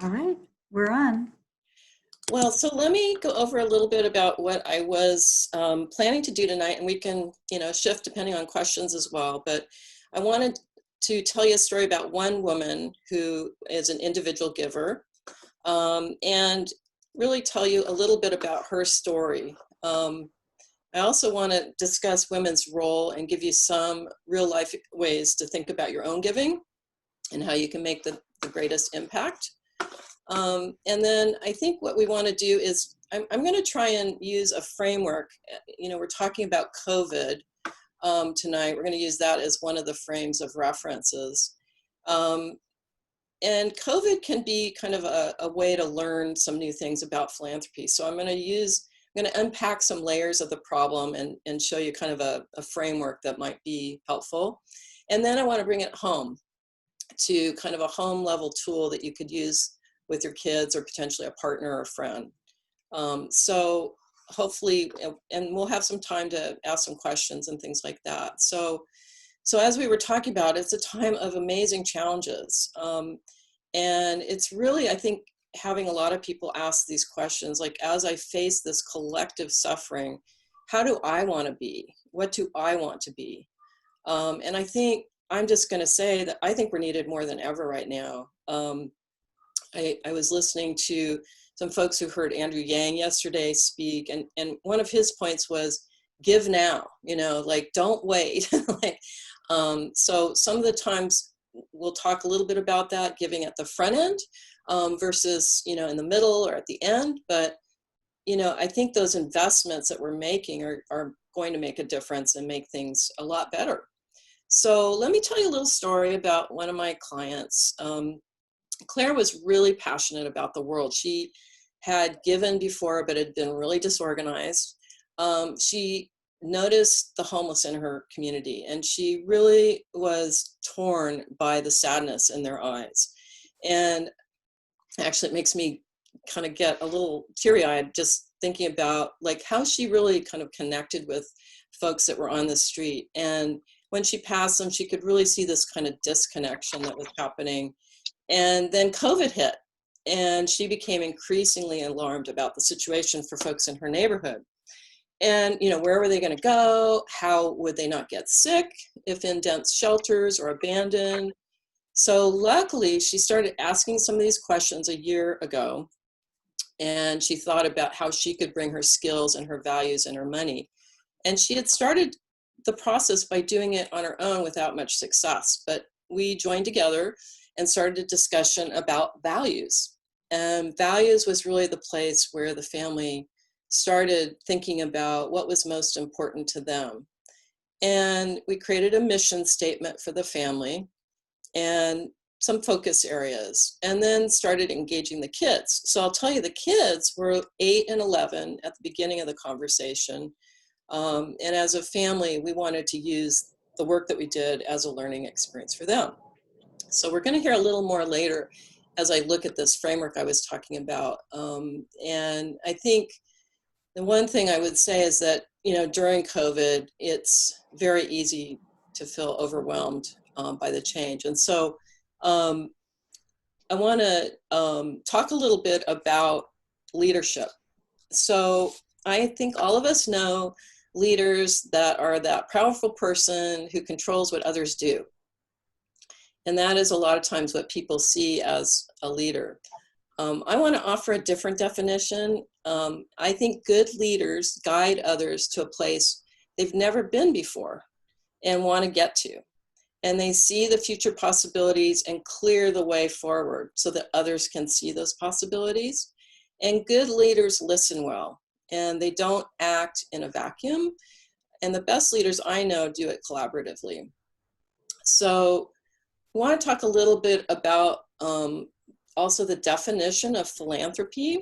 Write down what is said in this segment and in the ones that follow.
All right, we're on. Well, so let me go over a little bit about what I was planning to do tonight, and we can, shift depending on questions as well. But I wanted to tell you a story about one woman who is an individual giver, and really tell you a little bit about her story. I also want to discuss women's role and give you some real life ways to think about your own giving and how you can make the greatest impact. And then I think what we want to do is I'm going to try and use a framework. We're talking about COVID tonight. We're going to use that as one of the frames of references. And COVID can be kind of a way to learn some new things about philanthropy. So I'm going to unpack some layers of the problem and show you kind of a framework that might be helpful. And then I want to bring it home to kind of a home level tool that you could use with your kids or potentially a partner or a friend. So hopefully, and we'll have some time to ask some questions and things like that. So as we were talking about, it's a time of amazing challenges. And it's really, I think, having a lot of people ask these questions, like, as I face this collective suffering, how do I want to be? What do I want to be? And I think I'm just going to say that I think we're needed more than ever right now. I was listening to some folks who heard Andrew Yang yesterday speak, and one of his points was give now, like don't wait. So some of the times we'll talk a little bit about that, giving at the front end versus, in the middle or at the end. But, I think those investments that we're making are going to make a difference and make things a lot better. So let me tell you a little story about one of my clients. Claire was really passionate about the world. She had given before, but had been really disorganized. She noticed the homeless in her community, and she really was torn by the sadness in their eyes. And actually, it makes me kind of get a little teary-eyed just thinking about like how she really kind of connected with folks that were on the street. And when she passed them, she could really see this kind of disconnection that was happening. And then COVID hit, and she became increasingly alarmed about the situation for folks in her neighborhood. And, where were they going to go? How would they not get sick if in dense shelters or abandoned? So luckily, she started asking some of these questions a year ago, and she thought about how she could bring her skills and her values and her money. And she had started the process by doing it on her own without much success. But we joined together and started a discussion about values. And values was really the place where the family started thinking about what was most important to them. And we created a mission statement for the family and some focus areas, and then started engaging the kids. So I'll tell you, the kids were 8 and 11 at the beginning of the conversation. And as a family, we wanted to use the work that we did as a learning experience for them. So we're going to hear a little more later as I look at this framework I was talking about. And I think the one thing I would say is that, during COVID, it's very easy to feel overwhelmed by the change. And so I want to talk a little bit about leadership. So I think all of us know leaders that are that powerful person who controls what others do. And that is a lot of times what people see as a leader. I want to offer a different definition. I think good leaders guide others to a place they've never been before and want to get to. And they see the future possibilities and clear the way forward so that others can see those possibilities. And good leaders listen well, and they don't act in a vacuum. And the best leaders I know do it collaboratively. So I want to talk a little bit about also the definition of philanthropy.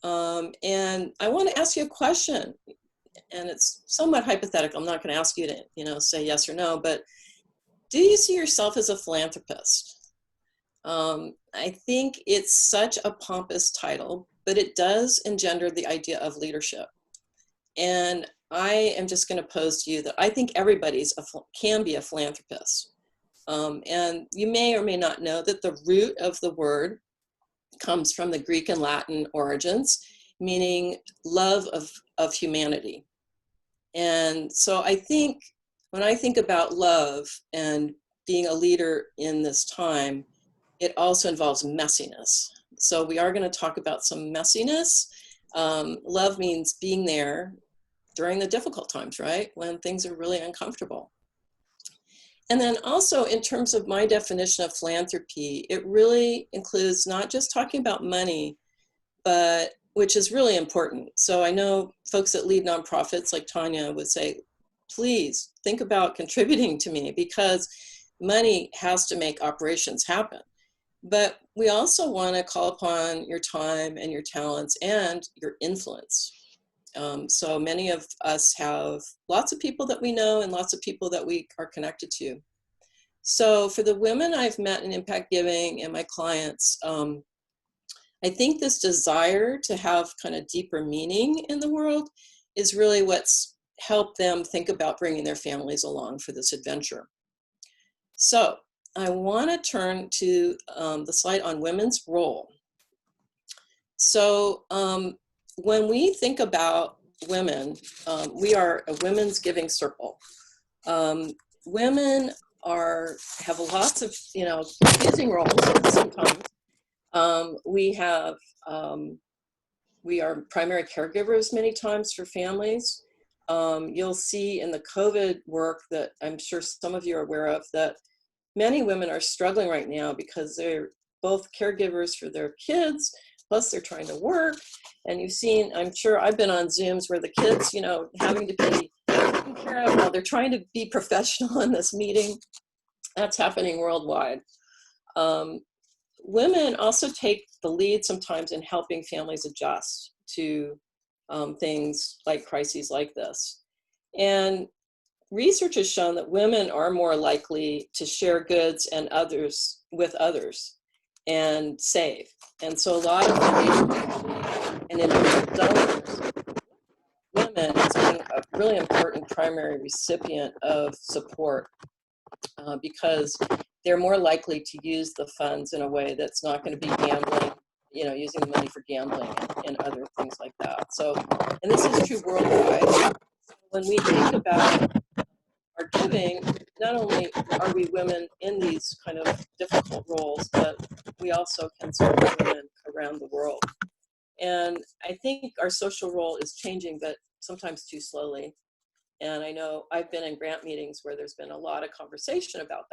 And I want to ask you a question, and it's somewhat hypothetical. I'm not going to ask you to, say yes or no, but do you see yourself as a philanthropist? I think it's such a pompous title, but it does engender the idea of leadership. And I am just going to pose to you that I think everybody can be a philanthropist. And you may or may not know that the root of the word comes from the Greek and Latin origins, meaning love of humanity. And so I think when I think about love and being a leader in this time, it also involves messiness. So we are going to talk about some messiness. Love means being there during the difficult times, right? When things are really uncomfortable. And then also in terms of my definition of philanthropy, it really includes not just talking about money, but which is really important. So I know folks that lead nonprofits like Tanya would say, please think about contributing to me, because money has to make operations happen. But we also want to call upon your time and your talents and your influence. So many of us have lots of people that we know and lots of people that we are connected to. So for the women I've met in impact giving and my clients, I think this desire to have kind of deeper meaning in the world is really what's helped them think about bringing their families along for this adventure. So I want to turn to the slide on women's role. So when we think about women, we are a women's giving circle. Women have lots of, confusing roles sometimes. We are primary caregivers many times for families. You'll see in the COVID work that I'm sure some of you are aware of that many women are struggling right now because they're both caregivers for their kids, plus they're trying to work. And you've seen, I'm sure I've been on Zooms where the kids, having to be taken care of while they're trying to be professional in this meeting. That's happening worldwide. Women also take the lead sometimes in helping families adjust to things like crises like this. And research has shown that women are more likely to share goods and others with others and save. And so a lot of the and individual donors, women as being a really important primary recipient of support because they're more likely to use the funds in a way that's not going to be gambling, using the money for gambling and other things like that. So, and this is true worldwide. When we think about our giving, not only are we women in these kind of difficult roles, but we also can serve women around the world. And I think our social role is changing, but sometimes too slowly. And I know I've been in grant meetings where there's been a lot of conversation about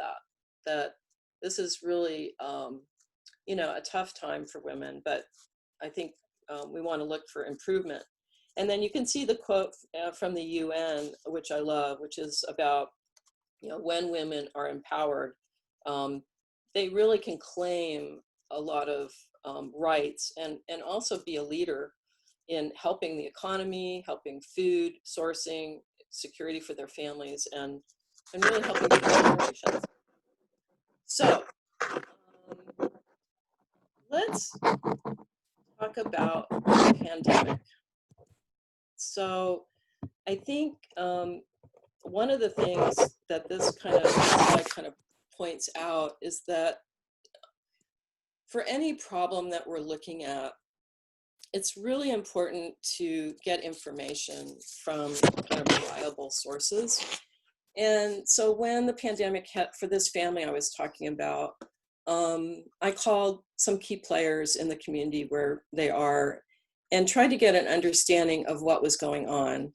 that this is really, a tough time for women, but I think we want to look for improvement. And then you can see the quote from the UN, which I love, which is about, when women are empowered, they really can claim a lot of rights and also be a leader in helping the economy, helping food sourcing, security for their families, and really helping generations. So let's talk about the pandemic. So I think one of the things that this slide kind of points out is that for any problem that we're looking at, it's really important to get information from kind of reliable sources. And so when the pandemic hit for this family I was talking about, I called some key players in the community where they are and tried to get an understanding of what was going on.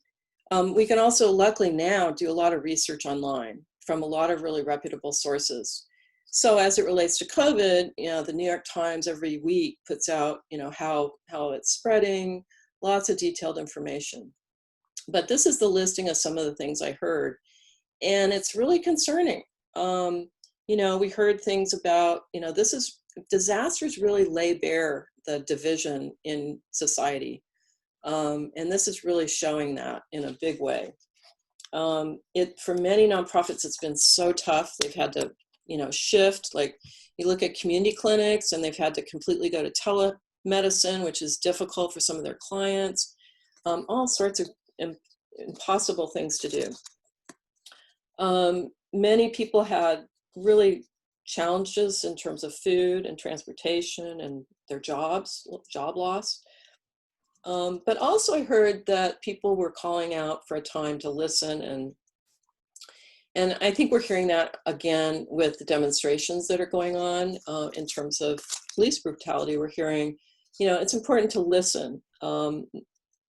We can also luckily now do a lot of research online from a lot of really reputable sources. So as it relates to COVID, the New York Times every week puts out, how it's spreading, lots of detailed information. But this is the listing of some of the things I heard. And it's really concerning. We heard things about, disasters really lay bare the division in society. And this is really showing that in a big way. For many nonprofits, it's been so tough. They've had to, shift. Like you look at community clinics and they've had to completely go to telemedicine, which is difficult for some of their clients. All sorts of impossible things to do. Many people had really challenges in terms of food and transportation and their jobs, job loss. But also I heard that people were calling out for a time to listen, and I think we're hearing that again with the demonstrations that are going on in terms of police brutality. We're hearing, it's important to listen,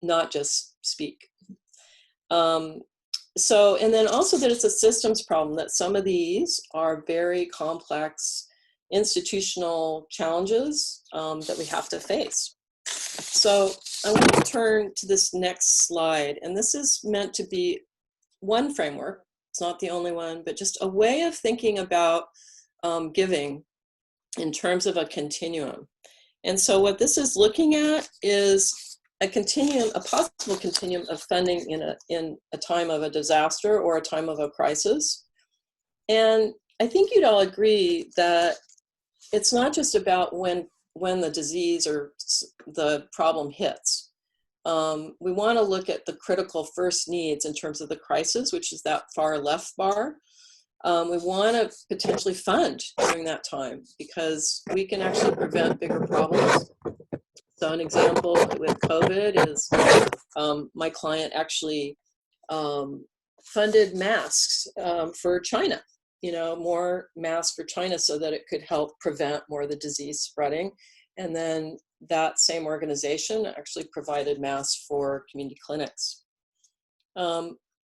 not just speak. And then also that it's a systems problem, that some of these are very complex institutional challenges that we have to face. So I want to turn to this next slide, and this is meant to be one framework. It's not the only one, but just a way of thinking about giving in terms of a continuum. And so what this is looking at is a continuum, a possible continuum of funding in a time of a disaster or a time of a crisis. And I think you'd all agree that it's not just about when the disease or the problem hits. We want to look at the critical first needs in terms of the crisis, which is that far left bar. We want to potentially fund during that time because we can actually prevent bigger problems. So an example with COVID is my client actually funded masks for China, more masks for China so that it could help prevent more of the disease spreading. And then that same organization actually provided masks for community clinics.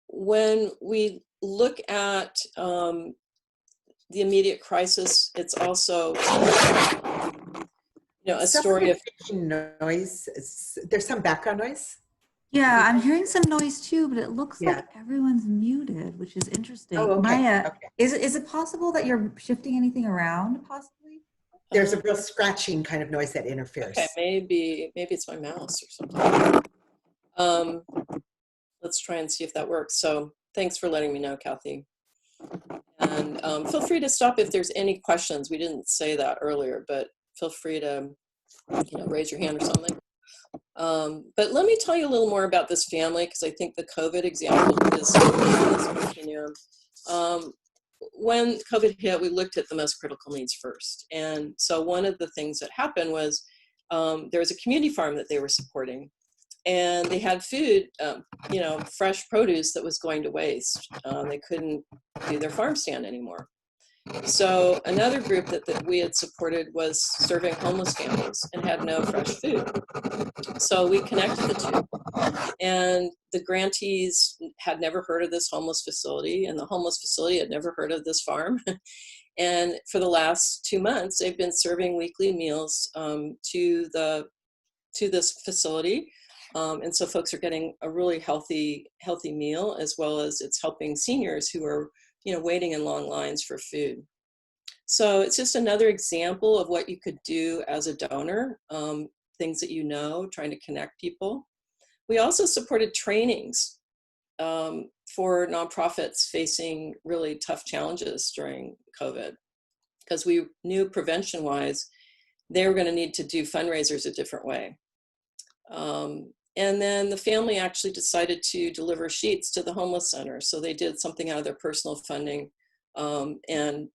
When we look at the immediate crisis, it's also a story of noise. There's some background noise. Yeah, I'm hearing some noise too, but it looks like everyone's muted, which is interesting. Oh, okay. Maya, Okay. is it possible that you're shifting anything around possibly? There's a real scratching kind of noise that interferes. Okay, maybe it's my mouse or something. Let's try and see if that works. So thanks for letting me know, Kathy. And feel free to stop if there's any questions. We didn't say that earlier, but feel free to raise your hand or something. But let me tell you a little more about this family, because I think the COVID example is this continuum. When COVID hit, we looked at the most critical needs first. And so one of the things that happened was there was a community farm that they were supporting. And they had food, fresh produce that was going to waste. They couldn't do their farm stand anymore. So another group that we had supported was serving homeless families and had no fresh food. So we connected the two. And the grantees had never heard of this homeless facility, and the homeless facility had never heard of this farm. And for the last 2 months, they've been serving weekly meals to this facility. And so folks are getting a really healthy meal, as well as it's helping seniors who are waiting in long lines for food. So it's just another example of what you could do as a donor, things that trying to connect people. We also supported trainings for nonprofits facing really tough challenges during COVID, because we knew prevention-wise, they were going to need to do fundraisers a different way. And then the family actually decided to deliver sheets to the homeless center. So they did something out of their personal funding, and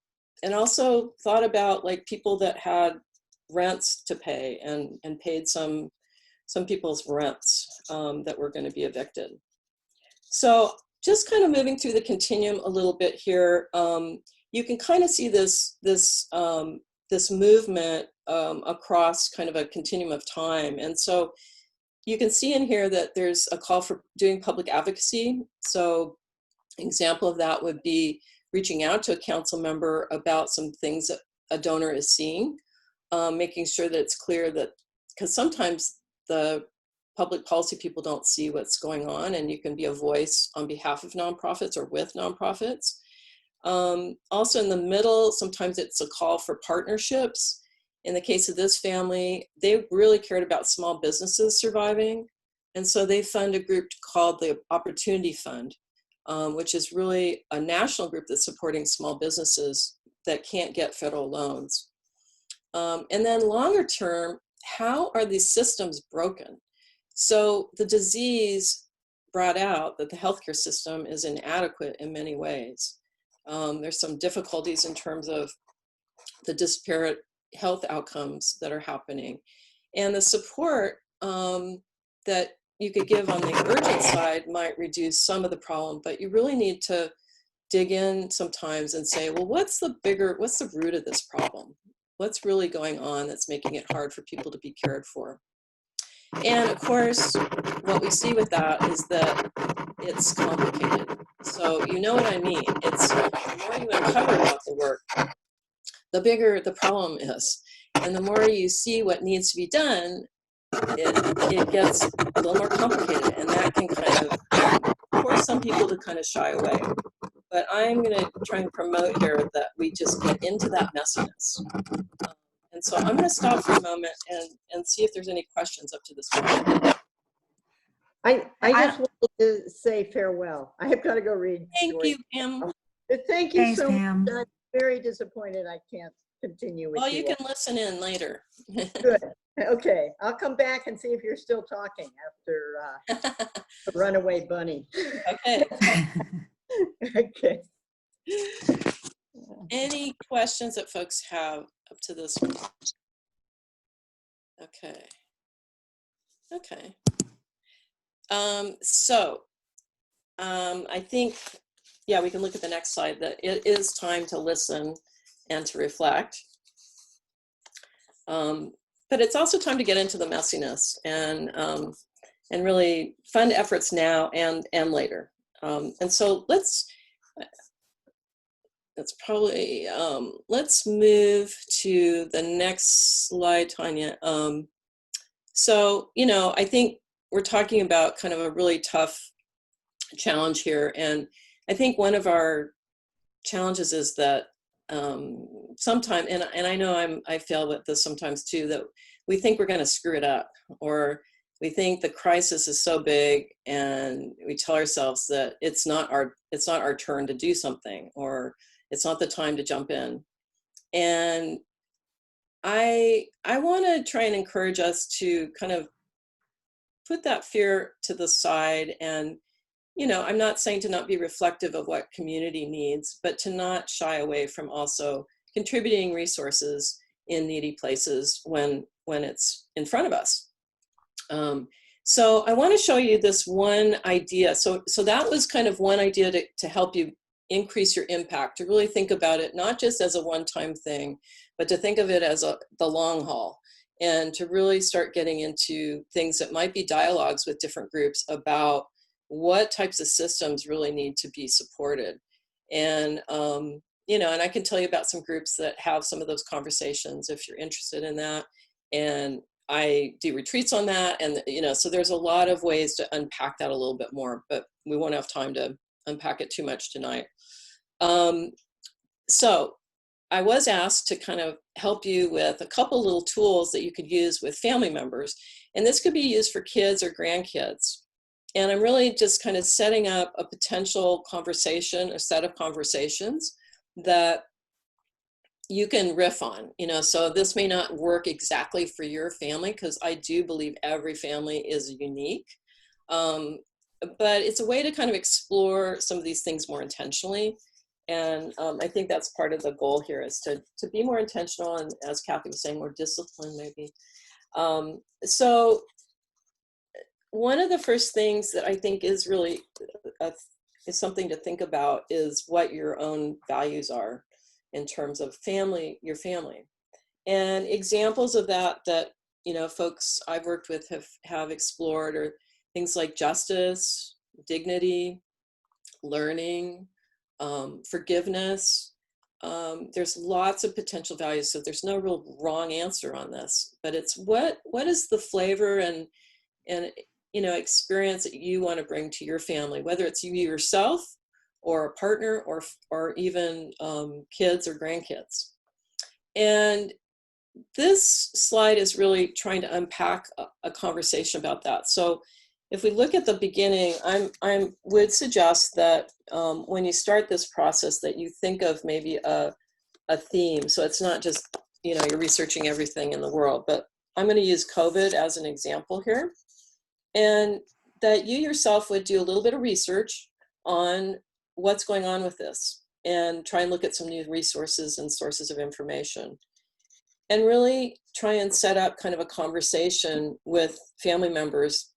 also thought about like people that had rents to pay and paid some people's rents that were going to be evicted. So just kind of moving through the continuum a little bit here, you can kind of see this movement across kind of a continuum of time. And so you can see in here that there's a call for doing public advocacy. So an example of that would be reaching out to a council member about some things that a donor is seeing, making sure that it's clear that, because sometimes the public policy people don't see what's going on, and you can be a voice on behalf of nonprofits or with nonprofits. Also in the middle, sometimes it's a call for partnerships. In the case of this family, they really cared about small businesses surviving. And so they fund a group called the Opportunity Fund, which is really a national group that's supporting small businesses that can't get federal loans. And then longer term, how are these systems broken? So the disease brought out that the healthcare system is inadequate in many ways. There's some difficulties in terms of the disparate health outcomes that are happening. And the support that you could give on the urgent side might reduce some of the problem, but you really need to dig in sometimes and say, well, what's the root of this problem? What's really going on that's making it hard for people to be cared for? And of course, what we see with that is that it's complicated. So you know what I mean. It's the more you uncover about the work, the bigger the problem is. And the more you see what needs to be done, it gets a little more complicated. And that can kind of force some people to kind of shy away. But I'm going to try and promote here that we just get into that messiness. And so I'm going to stop for a moment and see if there's any questions up to this point. I just wanted to say farewell. I have got to go read. Thank you, Pam. Thank you Thanks, so Pam. much. I'm very disappointed I can't continue with Well, you. you can listen in later. Good. Okay. I'll come back and see if you're still talking after the runaway bunny. Okay. Okay. Any questions that folks have up to this point? Okay. Okay. I think, yeah, we can look at the next slide, that it is time to listen and to reflect. But it's also time to get into the messiness and really fund efforts now and later. And so let's move to the next slide, Tanya. So, you know, I think we're talking about kind of a really tough challenge here. And I think one of our challenges is that sometimes, and I know I fail with this sometimes too, that we think we're going to screw it up, or we think the crisis is so big and we tell ourselves that it's not our turn to do something, or it's not the time to jump in. And I want to try and encourage us to kind of put that fear to the side. And, you know, I'm not saying to not be reflective of what community needs, but to not shy away from also contributing resources in needy places when it's in front of us. So I want to show you this one idea. So that was kind of one idea to help you increase your impact, to really think about it, not just as a one-time thing, but to think of it as the long haul, and to really start getting into things that might be dialogues with different groups about what types of systems really need to be supported. And, you know, and I can tell you about some groups that have some of those conversations if you're interested in that. And I do retreats on that. And, you know, so there's a lot of ways to unpack that a little bit more, but we won't have time to unpack it too much tonight. So I was asked to kind of help you with a couple little tools that you could use with family members. And this could be used for kids or grandkids. And I'm really just kind of setting up a potential conversation, a set of conversations that you can riff on, you know. So this may not work exactly for your family, because I do believe every family is unique. But it's a way to kind of explore some of these things more intentionally. And I think that's part of the goal here, is to be more intentional, and, as Kathy was saying, more disciplined maybe. So one of the first things that I think is really is something to think about is what your own values are in terms of family, your family. And examples of that, you know, folks I've worked with have explored are things like justice, dignity, learning, forgiveness. There's lots of potential values, so there's no real wrong answer on this, but it's what is the flavor and you know, experience that you want to bring to your family, whether it's you yourself or a partner or even kids or grandkids. And this slide is really trying to unpack a conversation about that. So if we look at the beginning, I would suggest that when you start this process, that you think of maybe a theme. So it's not just, you know, you're researching everything in the world, but I'm going to use COVID as an example here. And that you yourself would do a little bit of research on what's going on with this. and try and look at some new resources and sources of information. And really try and set up kind of a conversation with family members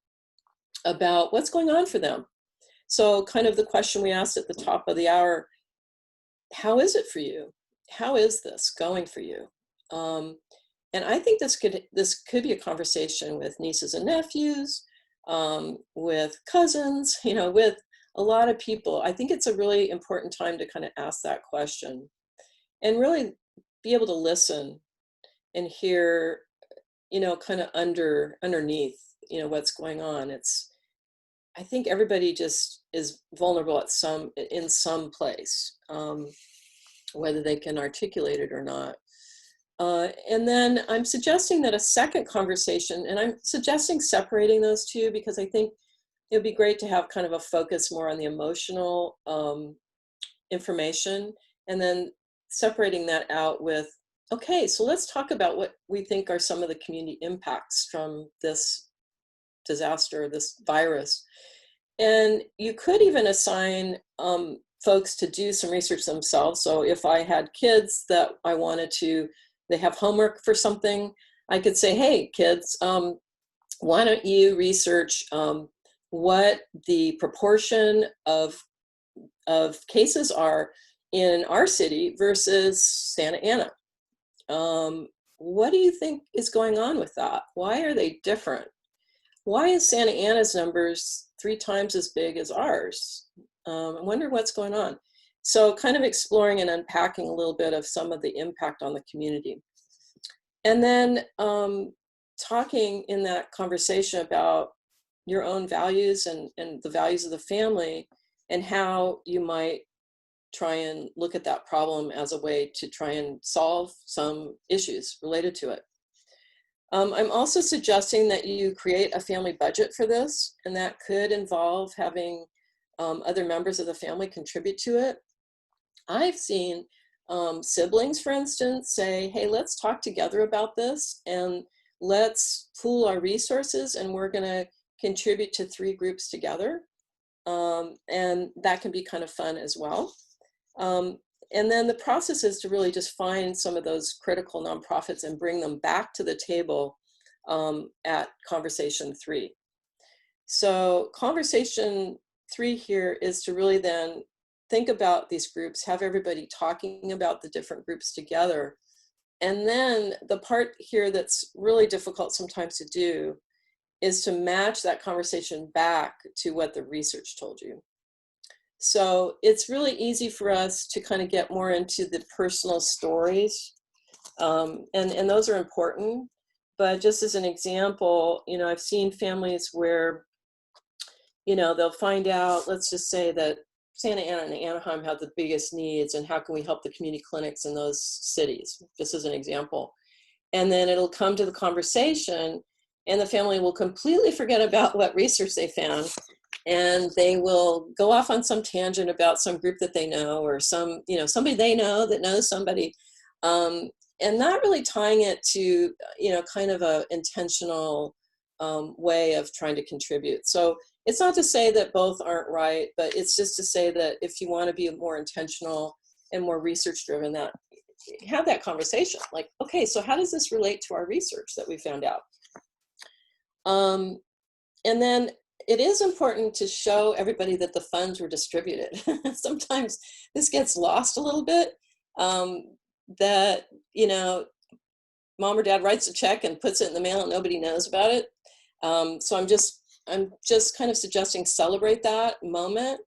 about what's going on for them. So kind of the question we asked at the top of the hour, how is it for you? How is this going for you? And I think this could be a conversation with nieces and nephews, with cousins, you know, with a lot of people. I think it's a really important time to kind of ask that question and really be able to listen and hear, you know, kind of underneath, you know, what's going on. I think everybody just is vulnerable in some place, whether they can articulate it or not. And then I'm suggesting that a second conversation, and I'm suggesting separating those two because I think it would be great to have kind of a focus more on the emotional information, and then separating that out with, okay, so let's talk about what we think are some of the community impacts from this disaster, this virus. And you could even assign folks to do some research themselves. So if I had kids that I wanted to, they have homework for something, I could say, hey, kids, why don't you research what the proportion of cases are in our city versus Santa Ana? What do you think is going on with that? Why are they different? Why is Santa Ana's numbers 3 times as big as ours? I wonder what's going on. So kind of exploring and unpacking a little bit of some of the impact on the community. And then talking in that conversation about your own values and the values of the family and how you might try and look at that problem as a way to try and solve some issues related to it. I'm also suggesting that you create a family budget for this, and that could involve having other members of the family contribute to it. I've seen siblings, for instance, say, hey, let's talk together about this and let's pool our resources and we're going to contribute to 3 groups together. And that can be kind of fun as well. And then the process is to really just find some of those critical nonprofits and bring them back to the table at conversation 3. So conversation 3 here is to really then think about these groups, have everybody talking about the different groups together. And then the part here that's really difficult sometimes to do is to match that conversation back to what the research told you. So it's really easy for us to kind of get more into the personal stories, and those are important. But just as an example, you know, I've seen families where, you know, they'll find out, let's just say that Santa Ana and Anaheim have the biggest needs, and how can we help the community clinics in those cities, just as an example. And then it'll come to the conversation, and the family will completely forget about what research they found. And they will go off on some tangent about some group that they know, or some, you know, somebody they know that knows somebody, and not really tying it to, you know, kind of a intentional way of trying to contribute. So it's not to say that both aren't right, but it's just to say that if you want to be more intentional and more research driven, that have that conversation. Like, okay, so how does this relate to our research that we found out? And then it is important to show everybody that the funds were distributed. Sometimes this gets lost a little bit, that, you know, mom or dad writes a check and puts it in the mail and nobody knows about it. So I'm just kind of suggesting celebrate that moment,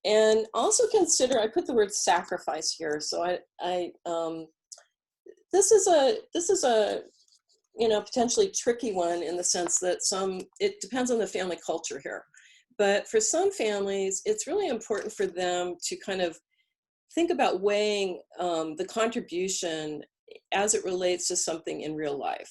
and also consider, I put the word sacrifice here. So this is a you know, potentially tricky one in the sense that it depends on the family culture here. But for some families, it's really important for them to kind of think about weighing the contribution as it relates to something in real life.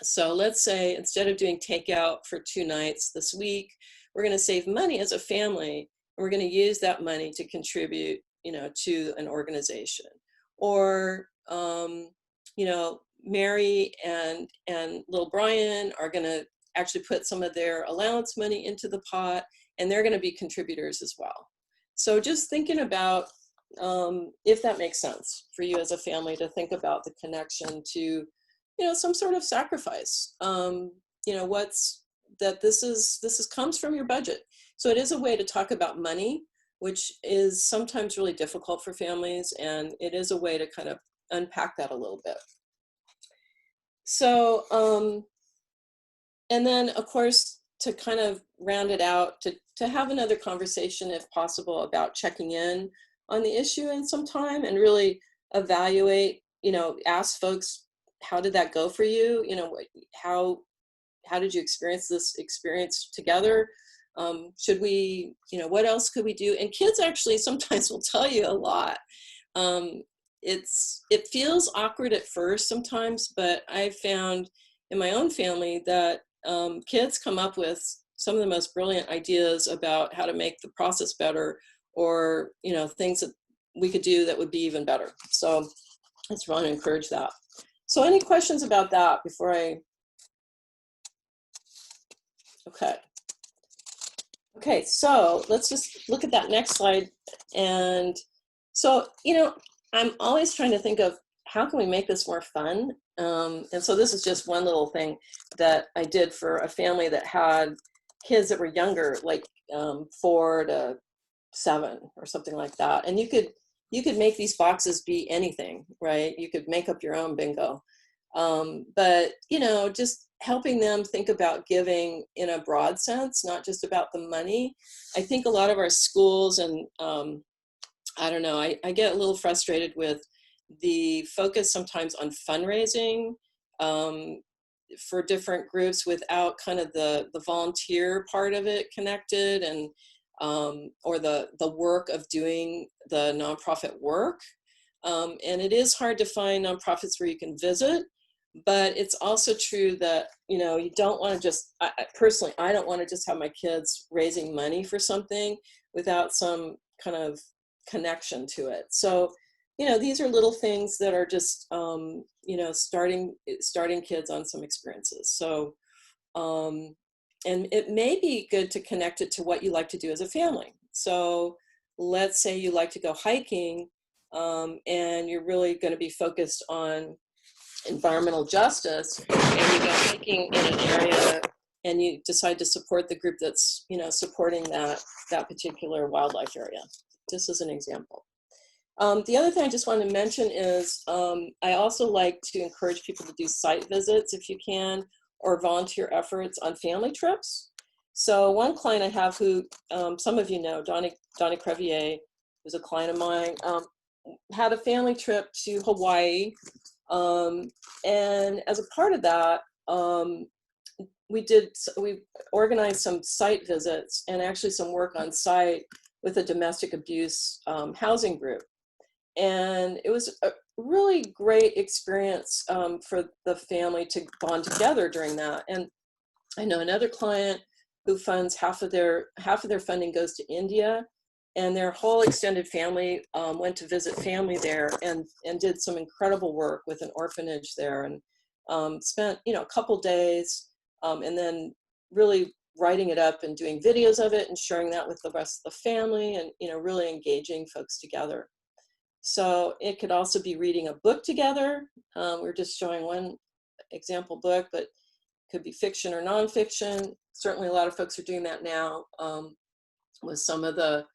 So let's say instead of doing takeout for 2 nights this week, we're going to save money as a family, and we're going to use that money to contribute, you know, to an organization. Or, you know, Mary and little Brian are going to actually put some of their allowance money into the pot, and they're going to be contributors as well. So just thinking about if that makes sense for you as a family to think about the connection to, you know, some sort of sacrifice. You know, this comes from your budget. So it is a way to talk about money, which is sometimes really difficult for families, and it is a way to kind of unpack that a little bit. So, and then of course, to kind of round it out, to have another conversation, if possible, about checking in on the issue in some time and really evaluate, you know, ask folks, how did that go for you? You know, how did you experience this experience together? Should we, you know, what else could we do? And kids actually sometimes will tell you a lot. It feels awkward at first sometimes, but I found in my own family that kids come up with some of the most brilliant ideas about how to make the process better, or, you know, things that we could do that would be even better. So I just want to encourage that. So any questions about that before I, Okay, so let's just look at that next slide. And so, you know, I'm always trying to think of how can we make this more fun? And so this is just one little thing that I did for a family that had kids that were younger, like 4 to 7 or something like that. And you could make these boxes be anything, right? You could make up your own bingo. But, you know, just helping them think about giving in a broad sense, not just about the money. I think a lot of our schools, and I don't know, I get a little frustrated with the focus sometimes on fundraising for different groups without kind of the volunteer part of it connected, and or the work of doing the nonprofit work. And it is hard to find nonprofits where you can visit. But it's also true that, you know, you don't want to just, personally, I don't want to just have my kids raising money for something without some kind of connection to it. So, you know, these are little things that are just, you know, starting kids on some experiences. So, and it may be good to connect it to what you like to do as a family. So let's say you like to go hiking, and you're really going to be focused on environmental justice, and you go hiking in an area and you decide to support the group that's, you know, supporting that particular wildlife area. This is an example. The other thing I just want to mention is I also like to encourage people to do site visits if you can, or volunteer efforts on family trips. So one client I have who some of you know, Dunne Crevier, who's a client of mine, had a family trip to Hawaii. And as a part of that, we organized some site visits and actually some work on site with a domestic abuse housing group. And it was a really great experience for the family to bond together during that. And I know another client who funds half of their funding goes to India, and their whole extended family went to visit family there and did some incredible work with an orphanage there, and spent, you know, a couple days, and then really writing it up and doing videos of it and sharing that with the rest of the family, and, you know, really engaging folks together. So it could also be reading a book together. We're just showing one example book, but it could be fiction or nonfiction. Certainly a lot of folks are doing that now with some of the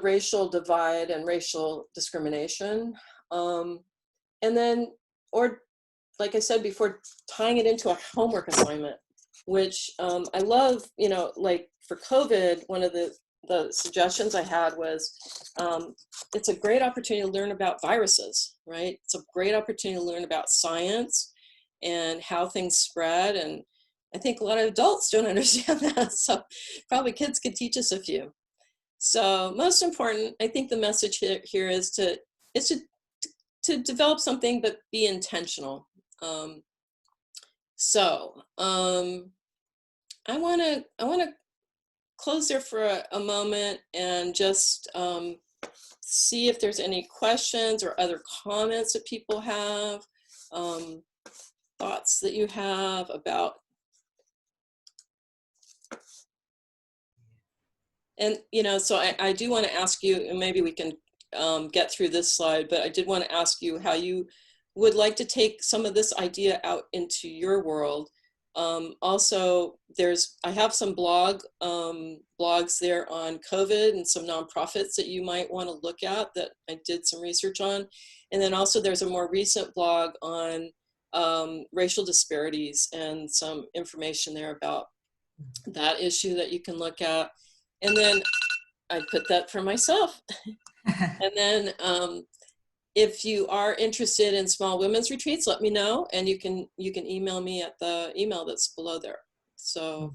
racial divide and racial discrimination. And then, or like I said before, tying it into a homework assignment, which I love, you know, like for COVID, one of the suggestions I had was, it's a great opportunity to learn about viruses, right? It's a great opportunity to learn about science and how things spread. And I think a lot of adults don't understand that. So probably kids could teach us a few. So most important, I think the message here is to develop something, but be intentional. I want to close there for a moment and just see if there's any questions or other comments that people have, thoughts that you have about. And, you know, so I do want to ask you, and maybe we can get through this slide, but I did want to ask you how you would like to take some of this idea out into your world. Also, I have some blogs there on COVID and some nonprofits that you might want to look at that I did some research on. And then also there's a more recent blog on racial disparities and some information there about that issue that you can look at. And then I put that for myself. And then if you are interested in small women's retreats, let me know, and you can email me at the email that's below there. So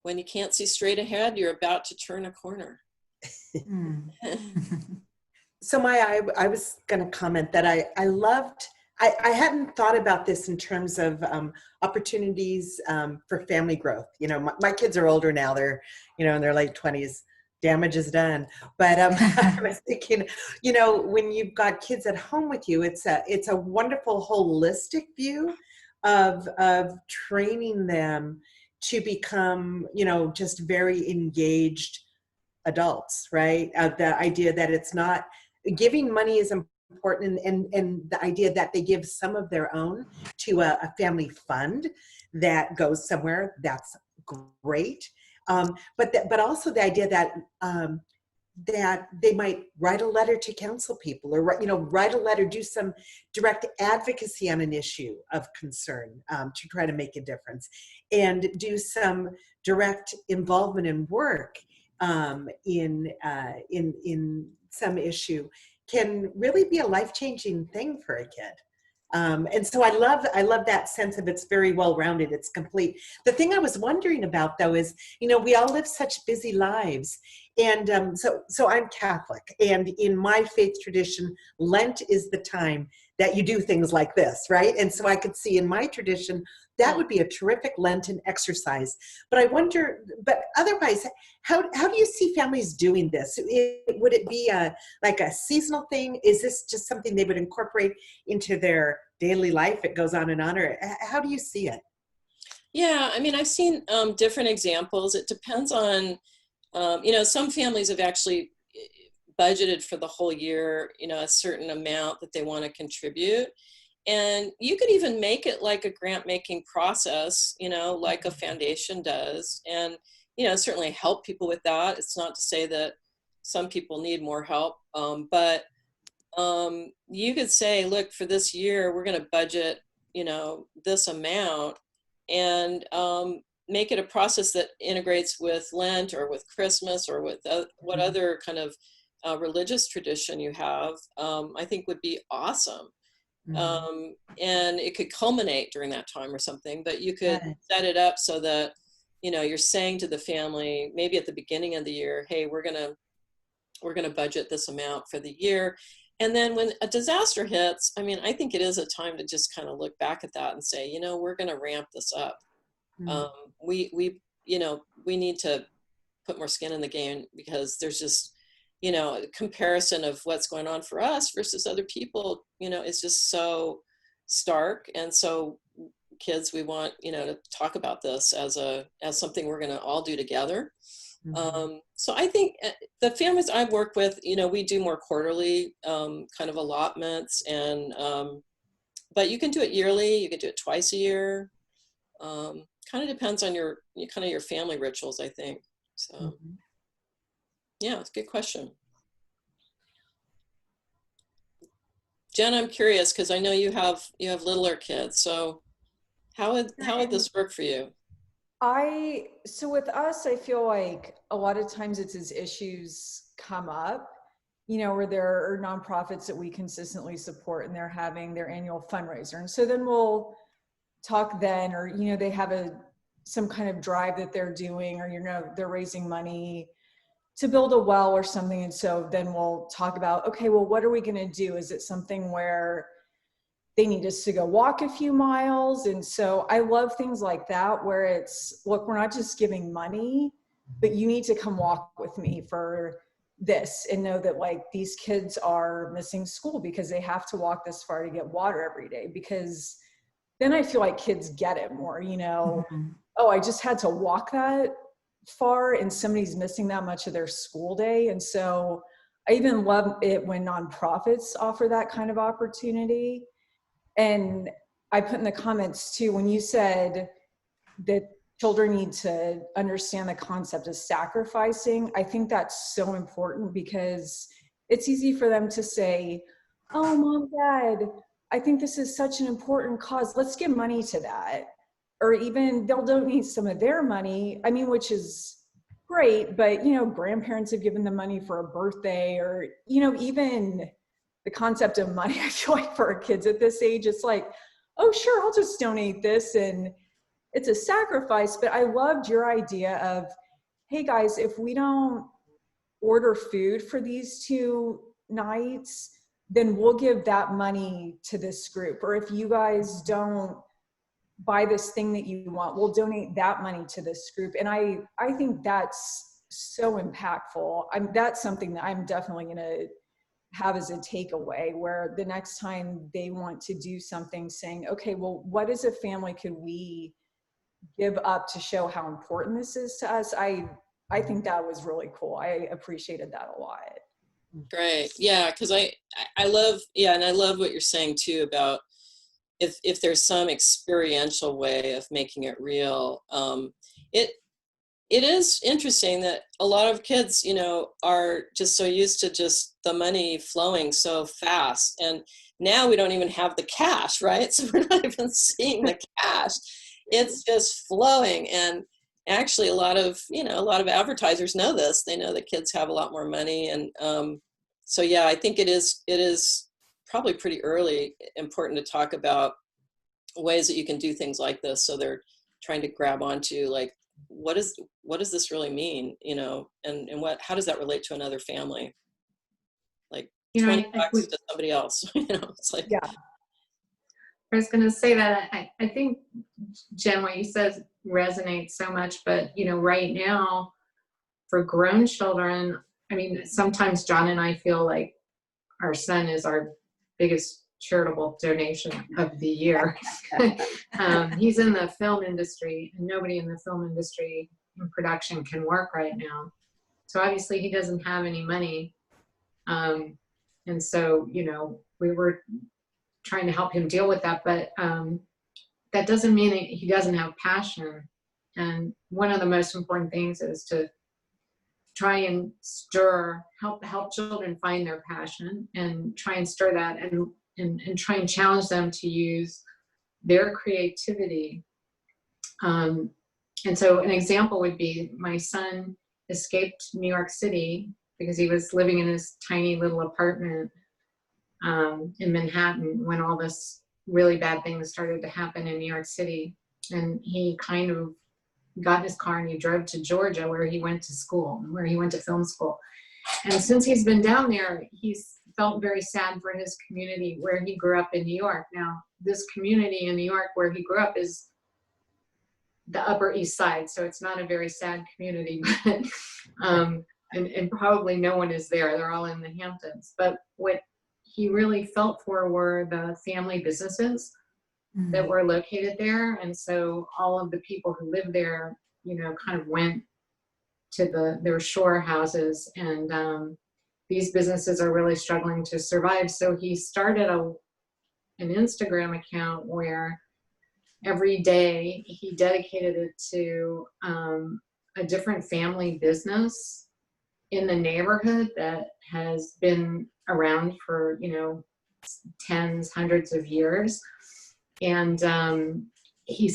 when you can't see straight ahead, you're about to turn a corner. So I was going to comment that I loved, I hadn't thought about this in terms of opportunities for family growth. You know, my kids are older now, they're, you know, in their late 20s. Damage is done. But I was thinking, you know, when you've got kids at home with you, it's a wonderful holistic view of training them to become, you know, just very engaged adults, right? The idea that it's not, giving money is important, and the idea that they give some of their own to a family fund that goes somewhere, that's great. But also the idea that that they might write a letter to counsel people, or, you know, write a letter, do some direct advocacy on an issue of concern to try to make a difference, and do some direct involvement in work in some issue can really be a life-changing thing for a kid. And so I love that sense of it's very well-rounded, it's complete. The thing I was wondering about though is, you know, we all live such busy lives. And so I'm Catholic, and in my faith tradition, Lent is the time that you do things like this, right? And so I could see in my tradition, that would be a terrific Lenten exercise. But I wonder, but otherwise, how do you see families doing this? Would it be like a seasonal thing? Is this just something they would incorporate into their daily life? It goes on, or how do you see it? Yeah, I mean, I've seen different examples. It depends on, you know, some families have actually budgeted for the whole year, you know, a certain amount that they want to contribute. And you could even make it like a grant making process, you know, like a foundation does. And, you know, certainly help people with that. It's not to say that some people need more help, but you could say, look, for this year, we're going to budget, you know, this amount, and make it a process that integrates with Lent or with Christmas or with what other kind of religious tradition you have, I think would be awesome. And it could culminate during that time or something, but you could set it up so that, you know, you're saying to the family, maybe at the beginning of the year, hey, we're going to budget this amount for the year. And then when a disaster hits, I mean, I think it is a time to just kind of look back at that and say, you know, we're going to ramp this up. We you know, we need to put more skin in the game, because there's just, you know, a comparison of what's going on for us versus other people, you know, is just so stark. And so kids, we want, you know, to talk about this as something we're going to all do together. So I think the families I've worked with, you know, we do more quarterly kind of allotments, and but you can do it yearly, you can do it twice a year. Kind of depends on your family rituals, I think. So yeah, it's a good question. Jen, I'm curious, because I know you have littler kids. So how would this work for you? So with us, I feel like a lot of times it's as issues come up, you know, where there are nonprofits that we consistently support and they're having their annual fundraiser. And so then we'll talk then, or, you know, they have some kind of drive that they're doing, or, you know, they're raising money to build a well or something. And so then we'll talk about, okay, well, what are we going to do? Is it something where they need us to go walk a few miles? And so I love things like that, where it's, look, we're not just giving money, but you need to come walk with me for this, and know that, like, these kids are missing school because they have to walk this far to get water every day. Because then I feel like kids get it more, you know, oh, I just had to walk that far and somebody's missing that much of their school day. And so I even love it when nonprofits offer that kind of opportunity. And I put in the comments too, when you said that children need to understand the concept of sacrificing, I think that's so important, because it's easy for them to say, oh, mom, dad, I think this is such an important cause. Let's give money to that. Or even they'll donate some of their money. I mean, which is great, but you know, grandparents have given them money for a birthday, or, you know, even the concept of money, I feel like for our kids at this age, it's like, oh, sure, I'll just donate this. And it's a sacrifice, but I loved your idea of, hey guys, if we don't order food for these 2 nights, then we'll give that money to this group. Or if you guys don't buy this thing that you want, we'll donate that money to this group. And I think that's so impactful. That's something that I'm definitely going to have as a takeaway, where the next time they want to do something, saying, okay, well, what as a family could we give up to show how important this is to us? I think that was really cool. I appreciated that a lot. Great. Yeah, because I love, yeah, and I love what you're saying too about if there's some experiential way of making it real. It is interesting that a lot of kids, you know, are just so used to just the money flowing so fast. And now we don't even have the cash, right? So we're not even seeing the cash. It's just flowing. And actually a lot of advertisers know this. They know that kids have a lot more money. And so, yeah, I think it is probably pretty early important to talk about ways that you can do things like this. So they're trying to grab onto, like, what does this really mean, you know, and how does that relate to another family? Like, you know, $20 to somebody else, you know, it's like, Yeah. I was going to say that I think, Jen, what you said resonates so much, but you know, right now for grown children, I mean, sometimes John and I feel like our son is our biggest charitable donation of the year. He's in the film industry, and nobody in the film industry in production can work right now. So obviously he doesn't have any money. And so, you know, we were trying to help him deal with that, but that doesn't mean that he doesn't have passion. And one of the most important things is to try and help children find their passion, and try and stir that, and try and challenge them to use their creativity. And so an example would be, my son escaped New York City because he was living in his tiny little apartment in Manhattan when all this really bad things started to happen in New York City. And he kind of got in his car and he drove to Georgia, where he went to school, where he went to film school. And since he's been down there, he's felt very sad for his community where he grew up in New York. Now, this community in New York where he grew up is the Upper East Side, so it's not a very sad community, but and probably no one is there. They're all in the Hamptons. But what he really felt for were the family businesses that were located there. And so all of the people who lived there, you know, kind of went to their shore houses, and these businesses are really struggling to survive. So he started an Instagram account where every day he dedicated it to a different family business in the neighborhood that has been around for, you know, tens, hundreds of years. And he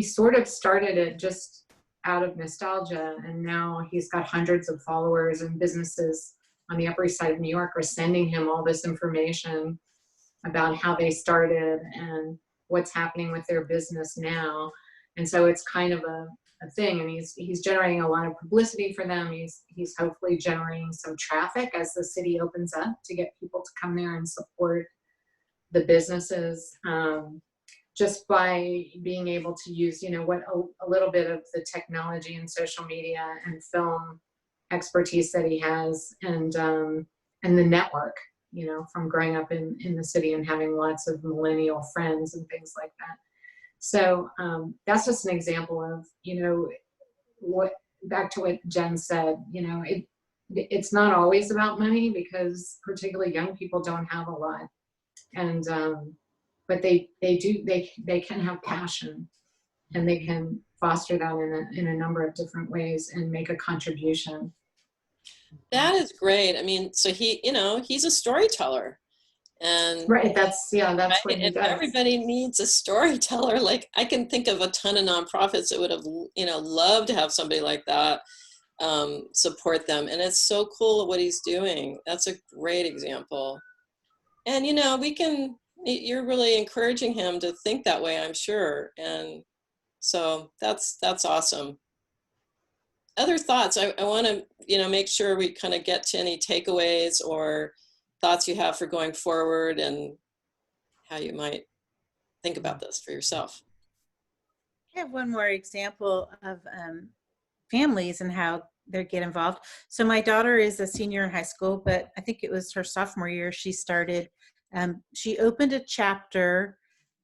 sort of started it just out of nostalgia, and now he's got hundreds of followers, and businesses on the Upper East Side of New York are sending him all this information about how they started and what's happening with their business now. And so it's kind of a thing, and he's generating a lot of publicity for them. He's hopefully generating some traffic as the city opens up to get people to come there and support the businesses, just by being able to use, you know, what a little bit of the technology and social media and film expertise that he has, and the network, you know, from growing up in the city and having lots of millennial friends and things like that. So that's just an example of, you know, back to what Jen said, you know, it's not always about money, because particularly young people don't have a lot. And, but they can have passion, and they can foster that in a number of different ways and make a contribution. That is great. I mean, so he, you know, he's a storyteller. And Right, that's what he and does. everybody needs a storyteller. Like, I can think of a ton of nonprofits that would have, you know, loved to have somebody like that support them. And it's so cool what he's doing. That's a great example. And, you know, you're really encouraging him to think that way, I'm sure. And so that's awesome. Other thoughts? I want to, you know, make sure we kind of get to any takeaways or thoughts you have for going forward and how you might think about this for yourself. I have one more example of families and how they get involved. So my daughter is a senior in high school, but I think it was her sophomore year she opened a chapter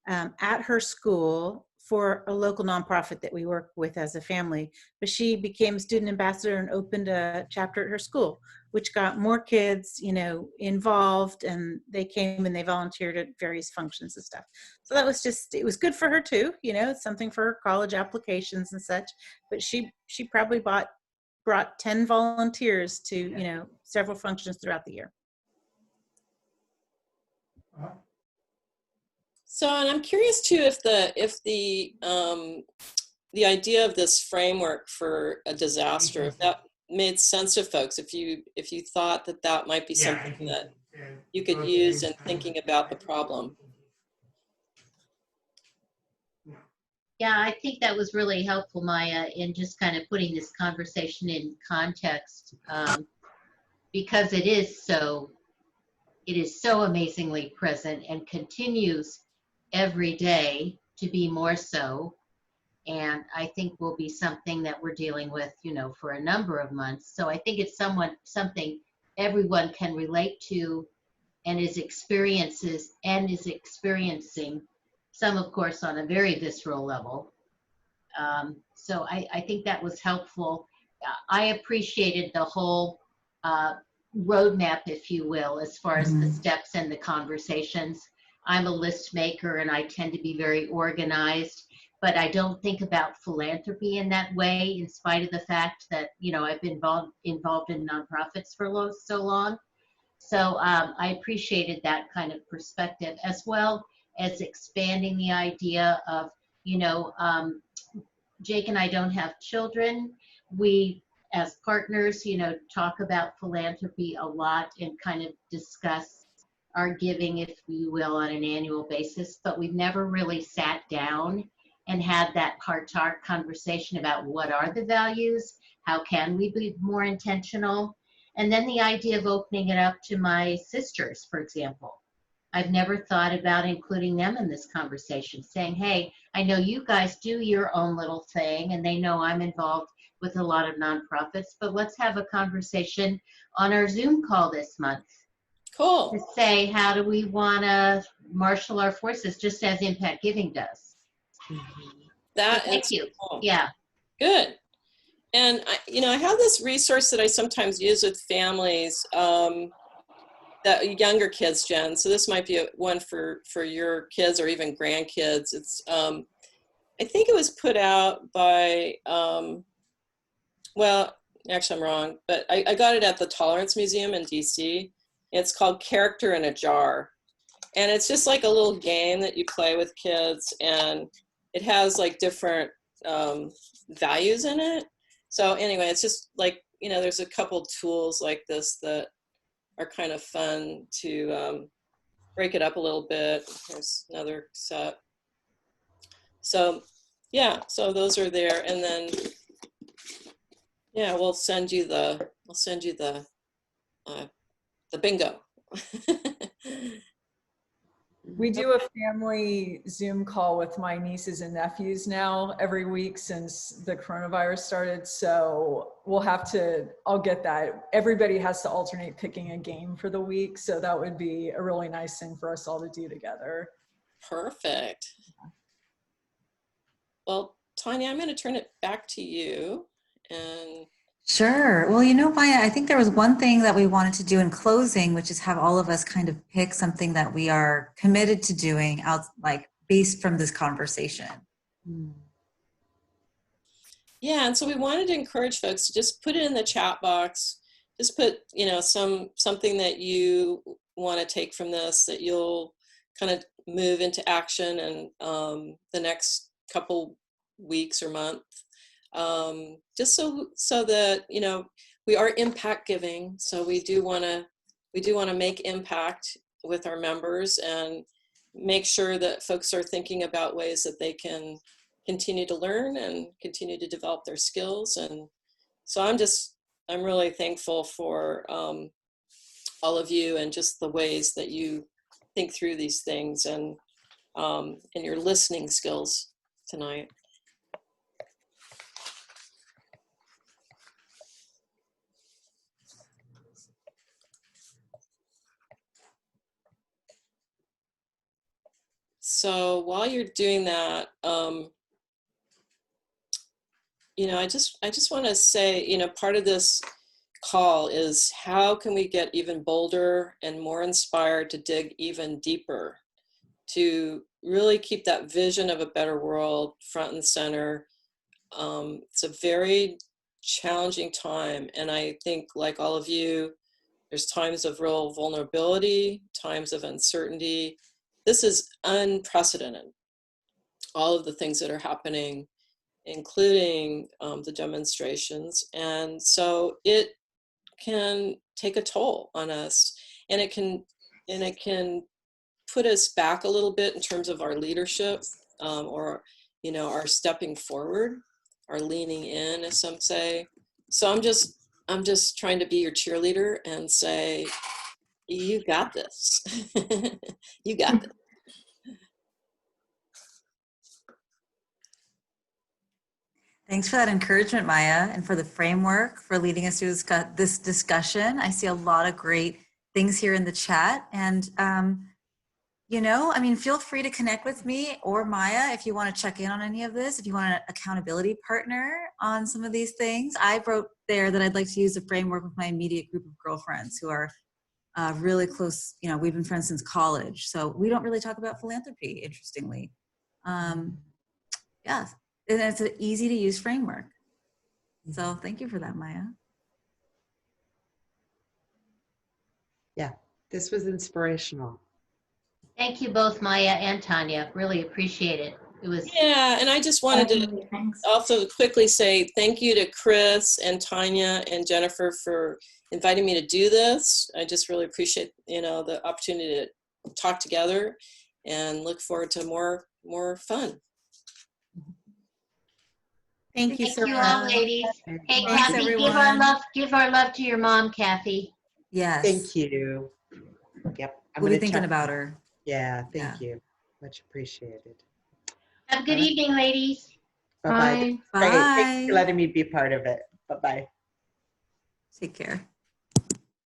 at her school for a local nonprofit that we work with as a family. But she became a student ambassador and opened a chapter at her school, which got more kids, you know, involved, and they came and they volunteered at various functions and stuff. So that was it was good for her too, you know, it's something for her college applications and such. But she probably brought 10 volunteers to, you know, several functions throughout the year. So, and I'm curious too if the idea of this framework for a disaster, if that made sense to folks, if you thought that might be something that you could use in thinking about the problem. Yeah, I think that was really helpful, Maya, in just kind of putting this conversation in context, because it is so amazingly present and continues every day to be more so. And I think will be something that we're dealing with, you know, for a number of months. So I think it's something everyone can relate to and is experiencing, some, of course, on a very visceral level. So I think that was helpful. I appreciated the whole roadmap, if you will, as far as the steps and the conversations. I'm a list maker and I tend to be very organized, but I don't think about philanthropy in that way, in spite of the fact that, you know, I've been involved in nonprofits for so long. So I appreciated that kind of perspective, as well as expanding the idea of, you know, Jake and I don't have children. We, as partners, you know, talk about philanthropy a lot and kind of discuss our giving, if you will, on an annual basis, but we've never really sat down and had that heart-to-heart conversation about what are the values, how can we be more intentional, and then the idea of opening it up to my sisters, for example. I've never thought about including them in this conversation, saying, hey, I know you guys do your own little thing, and they know I'm involved with a lot of nonprofits, but let's have a conversation on our Zoom call this month. Cool. To say, how do we want to marshal our forces, just as Impact Giving does. That so thank is you. Cool. Yeah. Good. And I have this resource that I sometimes use with families, that younger kids, Jen. So this might be one for your kids or even grandkids. It's I think it was put out by well, actually I'm wrong, but I got it at the Tolerance Museum in DC. It's called Character in a Jar. And it's just like a little game that you play with kids, and it has like different values in it. So anyway, it's just like, you know, there's a couple tools like this that are kind of fun to break it up a little bit. There's another set. So yeah, so those are there. And then, yeah, we'll send you the bingo. We do a family Zoom call with my nieces and nephews now every week since the coronavirus started. So I'll get that. Everybody has to alternate picking a game for the week. So that would be a really nice thing for us all to do together. Perfect. Well, Tanya, I'm going to turn it back to you. And Sure. Well, Maya, I think there was one thing that we wanted to do in closing, which is have all of us kind of pick something that we are committed to doing out, like based from this conversation. Mm. Yeah, and so we wanted to encourage folks to just put it in the chat box. Just put, something that you want to take from this, that you'll kind of move into action and the next couple weeks or month. Just so that we are impact giving, so we do want to make impact with our members and make sure that folks are thinking about ways that they can continue to learn and continue to develop their skills. And so I'm really thankful for all of you and just the ways that you think through these things and your listening skills tonight. So while you're doing that, I just want to say, part of this call is how can we get even bolder and more inspired to dig even deeper, to really keep that vision of a better world front and center. It's a very challenging time. And I think, like all of you, there's times of real vulnerability, times of uncertainty. This is unprecedented. All of the things that are happening, including the demonstrations. And so it can take a toll on us, and it can put us back a little bit in terms of our leadership, or our stepping forward, our leaning in, as some say. So I'm just trying to be your cheerleader and say, you got this. You got this. Thanks for that encouragement, Maya, and for the framework for leading us through this discussion. I see a lot of great things here in the chat. And, feel free to connect with me or Maya if you want to check in on any of this, if you want an accountability partner on some of these things. I wrote there that I'd like to use a framework with my immediate group of girlfriends who are really close. We've been friends since college. So we don't really talk about philanthropy, interestingly. Yeah. And it's an easy to use framework. So thank you for that, Maya. Yeah, this was inspirational. Thank you both, Maya and Tanya. Really appreciate it. It was. Yeah, and I just wanted to also quickly say thank you to Chris and Tanya and Jennifer for inviting me to do this. I just really appreciate, the opportunity to talk together, and look forward to more fun. Thank you Thank so you much. all, ladies. Hey, Thanks, Kathy, everyone. give our love to your mom, Kathy. Yes. Thank you. Yep. We'll be thinking about her. Yeah, thank you. Much appreciated. Have a good evening, ladies. Bye-bye. Bye. Great. Thanks for letting me be part of it. Bye-bye. Take care.